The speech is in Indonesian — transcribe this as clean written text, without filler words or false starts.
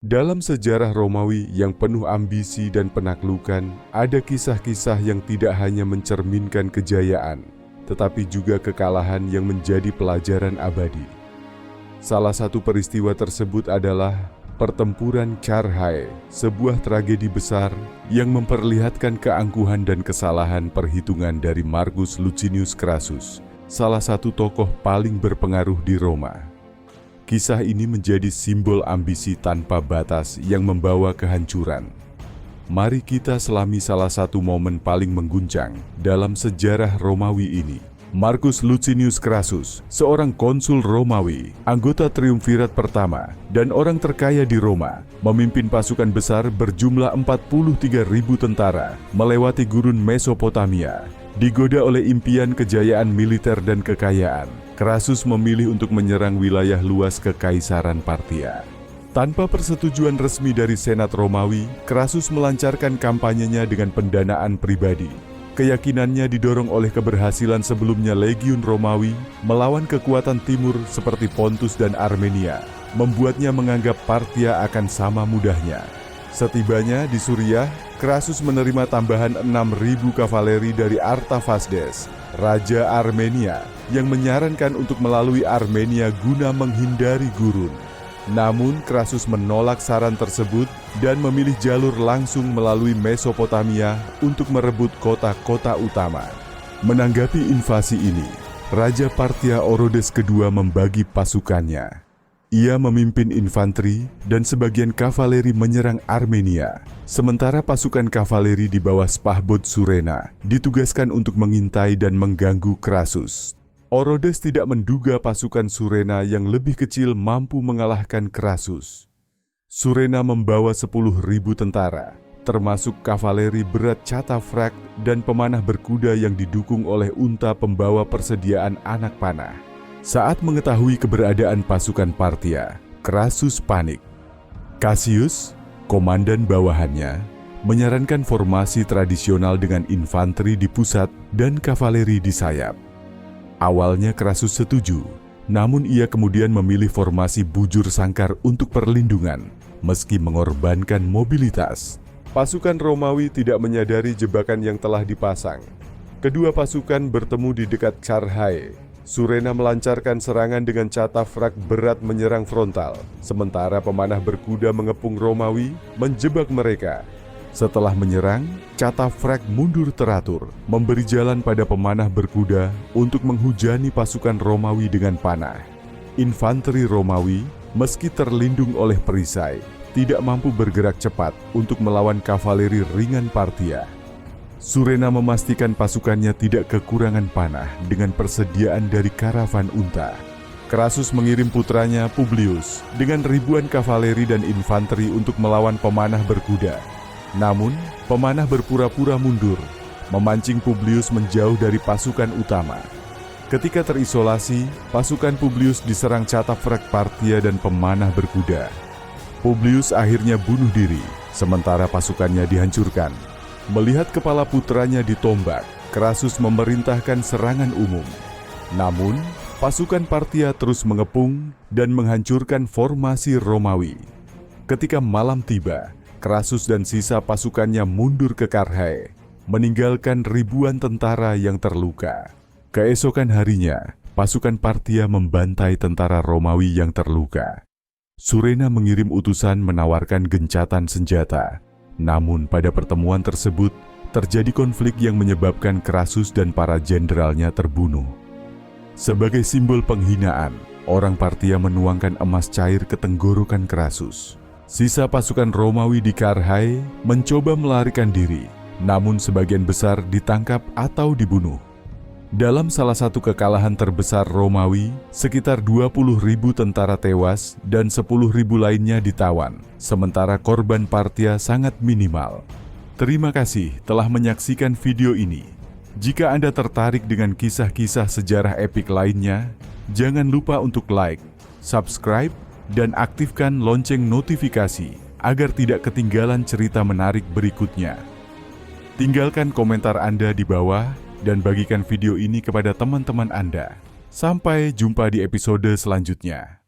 Dalam sejarah Romawi yang penuh ambisi dan penaklukan, ada kisah-kisah yang tidak hanya mencerminkan kejayaan, tetapi juga kekalahan yang menjadi pelajaran abadi. Salah satu peristiwa tersebut adalah Pertempuran Carrhae, sebuah tragedi besar yang memperlihatkan keangkuhan dan kesalahan perhitungan dari Marcus Licinius Crassus, salah satu tokoh paling berpengaruh di Roma. Kisah ini menjadi simbol ambisi tanpa batas yang membawa kehancuran. Mari kita selami salah satu momen paling mengguncang dalam sejarah Romawi ini. Marcus Licinius Crassus, seorang konsul Romawi, anggota triumvirat pertama, dan orang terkaya di Roma, memimpin pasukan besar berjumlah 43.000 tentara melewati gurun Mesopotamia. Digoda oleh impian kejayaan militer dan kekayaan, Crassus memilih untuk menyerang wilayah luas Kekaisaran Parthia. Tanpa persetujuan resmi dari Senat Romawi, Crassus melancarkan kampanyenya dengan pendanaan pribadi. Keyakinannya didorong oleh keberhasilan sebelumnya Legiun Romawi melawan kekuatan timur seperti Pontus dan Armenia, membuatnya menganggap Parthia akan sama mudahnya. Setibanya di Suriah, Crassus menerima tambahan 6.000 kavaleri dari Artavasdes, Raja Armenia, yang menyarankan untuk melalui Armenia guna menghindari gurun. Namun Crassus menolak saran tersebut dan memilih jalur langsung melalui Mesopotamia untuk merebut kota-kota utama. Menanggapi invasi ini, Raja Parthia Orodes II membagi pasukannya. Ia memimpin infanteri dan sebagian kavaleri menyerang Armenia, sementara pasukan kavaleri di bawah Spahbod Surena ditugaskan untuk mengintai dan mengganggu Crassus. Orodes tidak menduga pasukan Surena yang lebih kecil mampu mengalahkan Crassus. Surena membawa 10.000 tentara, termasuk kavaleri berat catafrak dan pemanah berkuda yang didukung oleh unta pembawa persediaan anak panah. Saat mengetahui keberadaan pasukan Parthia, Crassus panik. Cassius, komandan bawahannya, menyarankan formasi tradisional dengan infanteri di pusat dan kavaleri di sayap. Awalnya Crassus setuju, namun ia kemudian memilih formasi bujur sangkar untuk perlindungan, meski mengorbankan mobilitas. Pasukan Romawi tidak menyadari jebakan yang telah dipasang. Kedua pasukan bertemu di dekat Carrhae. Surena melancarkan serangan dengan catafrak berat menyerang frontal, sementara pemanah berkuda mengepung Romawi menjebak mereka. Setelah menyerang, catafrak mundur teratur, memberi jalan pada pemanah berkuda untuk menghujani pasukan Romawi dengan panah. Infanteri Romawi, meski terlindung oleh perisai, tidak mampu bergerak cepat untuk melawan kavaleri ringan Parthia. Surena memastikan pasukannya tidak kekurangan panah dengan persediaan dari karavan unta. Crassus mengirim putranya Publius dengan ribuan kavaleri dan infanteri untuk melawan pemanah berkuda. Namun, pemanah berpura-pura mundur, memancing Publius menjauh dari pasukan utama. Ketika terisolasi, pasukan Publius diserang catafrak Parthia dan pemanah berkuda. Publius akhirnya bunuh diri, sementara pasukannya dihancurkan. Melihat kepala putranya ditombak, Crassus memerintahkan serangan umum. Namun, pasukan Parthia terus mengepung dan menghancurkan formasi Romawi. Ketika malam tiba, Crassus dan sisa pasukannya mundur ke Carrhae, meninggalkan ribuan tentara yang terluka. Keesokan harinya, pasukan Parthia membantai tentara Romawi yang terluka. Surena mengirim utusan menawarkan gencatan senjata. Namun pada pertemuan tersebut, terjadi konflik yang menyebabkan Crassus dan para jenderalnya terbunuh. Sebagai simbol penghinaan, orang Parthia menuangkan emas cair ke tenggorokan Crassus. Sisa pasukan Romawi di Carrhae mencoba melarikan diri, namun sebagian besar ditangkap atau dibunuh. Dalam salah satu kekalahan terbesar Romawi, sekitar 20.000 tentara tewas dan 10.000 lainnya ditawan, sementara korban Parthia sangat minimal. Terima kasih telah menyaksikan video ini. Jika Anda tertarik dengan kisah-kisah sejarah epik lainnya, jangan lupa untuk like, subscribe, dan aktifkan lonceng notifikasi agar tidak ketinggalan cerita menarik berikutnya. Tinggalkan komentar Anda di bawah dan bagikan video ini kepada teman-teman Anda. Sampai jumpa di episode selanjutnya.